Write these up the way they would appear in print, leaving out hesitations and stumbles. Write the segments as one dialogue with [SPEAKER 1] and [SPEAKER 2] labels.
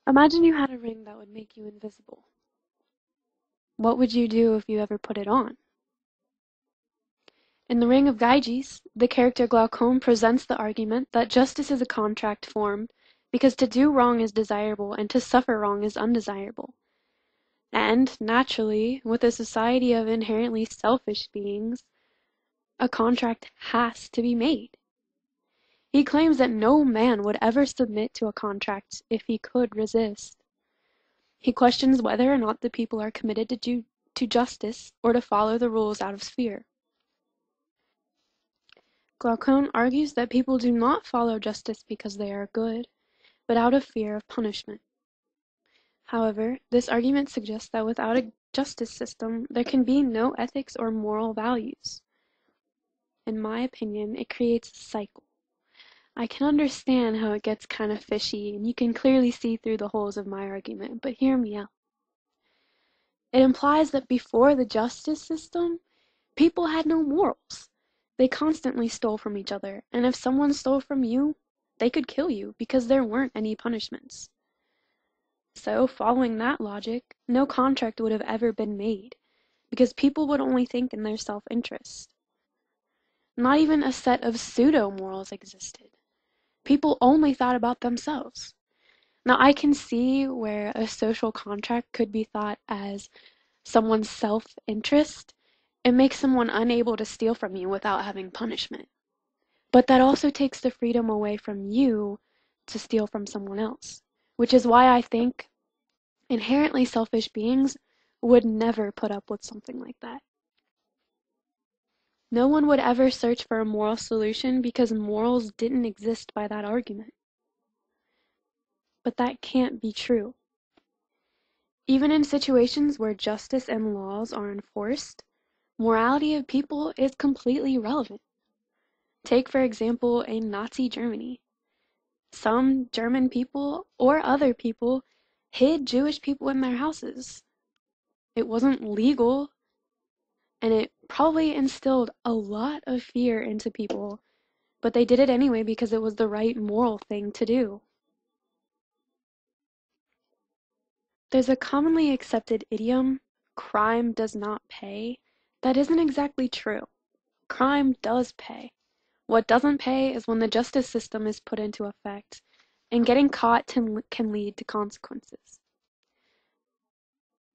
[SPEAKER 1] Imagine you had a ring that would make you invisible. What would you do if you ever put it on? In The Ring of Gyges, the character Glaucon presents the argument that justice is a contract form because to do wrong is desirable and to suffer wrong is undesirable. And, naturally, with a society of inherently selfish beings, a contract has to be made. He claims that no man would ever submit to a contract if he could resist. He questions whether or not the people are committed to justice or to follow the rules out of fear. Glaucon argues that people do not follow justice because they are good, but out of fear of punishment. However, this argument suggests that without a justice system, there can be no ethics or moral values. In my opinion, it creates a cycle. I can understand how it gets kind of fishy, and you can clearly see through the holes of my argument, but hear me out. It implies that before the justice system, people had no morals. They constantly stole from each other, and if someone stole from you, they could kill you because there weren't any punishments. So, following that logic, no contract would have ever been made, because people would only think in their self-interest. Not even a set of pseudo-morals existed. People only thought about themselves. Now, I can see where a social contract could be thought as someone's self-interest. It makes someone unable to steal from you without having punishment. But that also takes the freedom away from you to steal from someone else, which is why I think inherently selfish beings would never put up with something like that. No one would ever search for a moral solution because morals didn't exist by that argument. But that can't be true. Even in situations where justice and laws are enforced, morality of people is completely irrelevant. Take, for example, in Nazi Germany. Some German people, or other people, hid Jewish people in their houses. It wasn't legal, and it probably instilled a lot of fear into people, but they did it anyway because it was the right moral thing to do. There's a commonly accepted idiom, crime does not pay, that isn't exactly true. Crime does pay. What doesn't pay is when the justice system is put into effect, and getting caught can lead to consequences.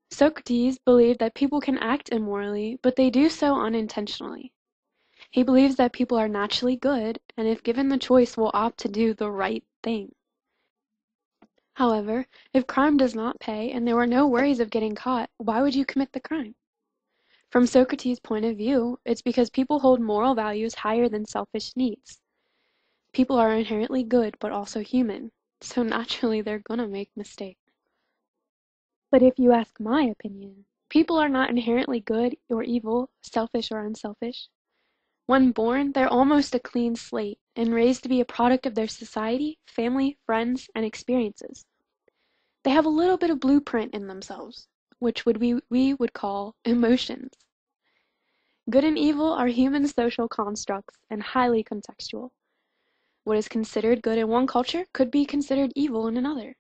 [SPEAKER 1] Socrates believed that people can act immorally, but they do so unintentionally. He believes that people are naturally good, and if given the choice will opt to do the right thing. However, if crime does not pay and there were no worries of getting caught, why would you commit the crime? From Socrates' point of view, it's because people hold moral values higher than selfish needs. People are inherently good but also human, so naturally they're gonna make mistakes. But if you ask my opinion, people are not inherently good or evil, selfish or unselfish. When born, they're almost a clean slate and raised to be a product of their society, family, friends, and experiences. They have a little bit of blueprint in themselves, which we would call emotions. Good and evil are human social constructs and highly contextual. What is considered good in one culture could be considered evil in another.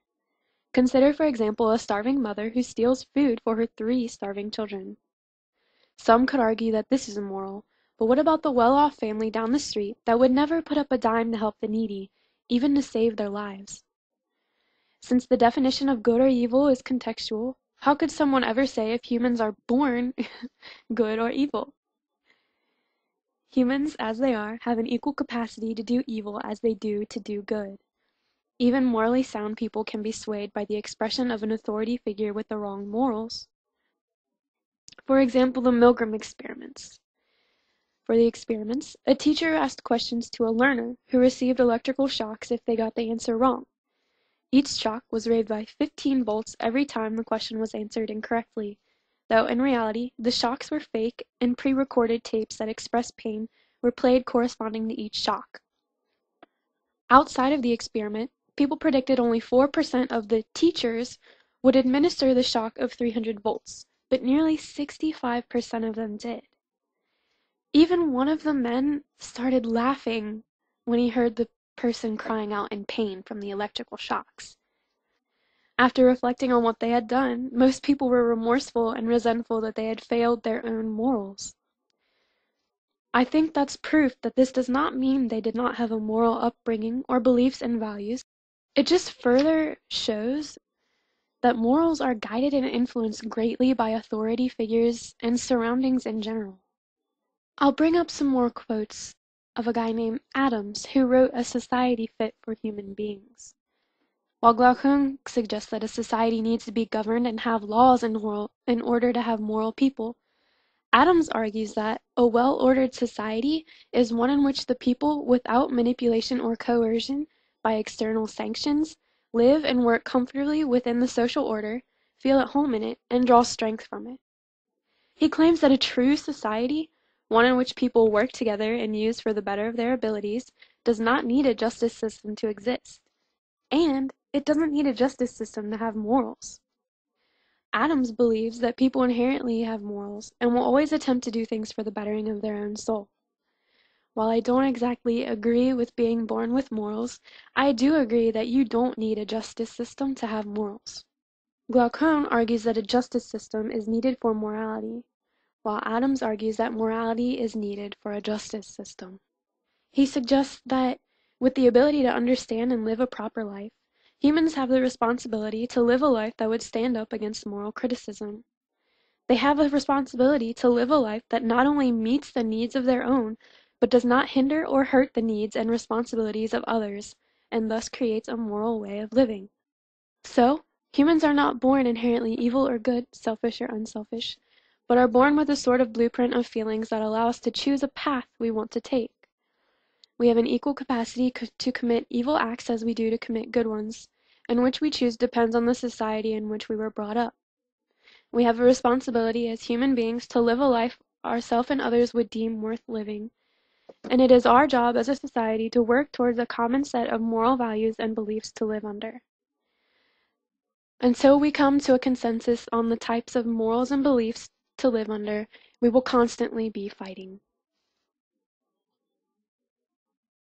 [SPEAKER 1] Consider, for example, a starving mother who steals food for her 3 starving children. Some could argue that this is immoral, but what about the well-off family down the street that would never put up a dime to help the needy, even to save their lives? Since the definition of good or evil is contextual, how could someone ever say if humans are born good or evil? Humans, as they are, have an equal capacity to do evil as they do to do good. Even morally sound people can be swayed by the expression of an authority figure with the wrong morals. For example, the Milgram experiments. For the experiments, a teacher asked questions to a learner who received electrical shocks if they got the answer wrong. Each shock was raised by 15 volts every time the question was answered incorrectly, though in reality, the shocks were fake and pre-recorded tapes that expressed pain were played corresponding to each shock. Outside of the experiment, people predicted only 4% of the teachers would administer the shock of 300 volts, but nearly 65% of them did. Even one of the men started laughing when he heard the person crying out in pain from the electrical shocks. After reflecting on what they had done, most people were remorseful and resentful that they had failed their own morals. I think that's proof that this does not mean they did not have a moral upbringing or beliefs and values. It just further shows that morals are guided and influenced greatly by authority figures and surroundings in general. I'll bring up some more quotes of a guy named Adams who wrote A Society Fit for Human Beings. While Glaucon suggests that a society needs to be governed and have laws in order to have moral people, Adams argues that a well-ordered society is one in which the people, without manipulation or coercion by external sanctions, live and work comfortably within the social order, feel at home in it, and draw strength from it. He claims that a true society, one in which people work together and use for the better of their abilities, does not need a justice system to exist. And it doesn't need a justice system to have morals. Adams believes that people inherently have morals and will always attempt to do things for the bettering of their own soul. While I don't exactly agree with being born with morals, I do agree that you don't need a justice system to have morals. Glaucon argues that a justice system is needed for morality, while Adams argues that morality is needed for a justice system. He suggests that, with the ability to understand and live a proper life, humans have the responsibility to live a life that would stand up against moral criticism. They have a responsibility to live a life that not only meets the needs of their own, but does not hinder or hurt the needs and responsibilities of others, and thus creates a moral way of living. So, humans are not born inherently evil or good, selfish or unselfish, but are born with a sort of blueprint of feelings that allow us to choose a path we want to take. We have an equal capacity to commit evil acts as we do to commit good ones, and which we choose depends on the society in which we were brought up. We have a responsibility as human beings to live a life ourselves and others would deem worth living, and it is our job as a society to work towards a common set of moral values and beliefs to live under. Until we come to a consensus on the types of morals and beliefs to live under, we will constantly be fighting.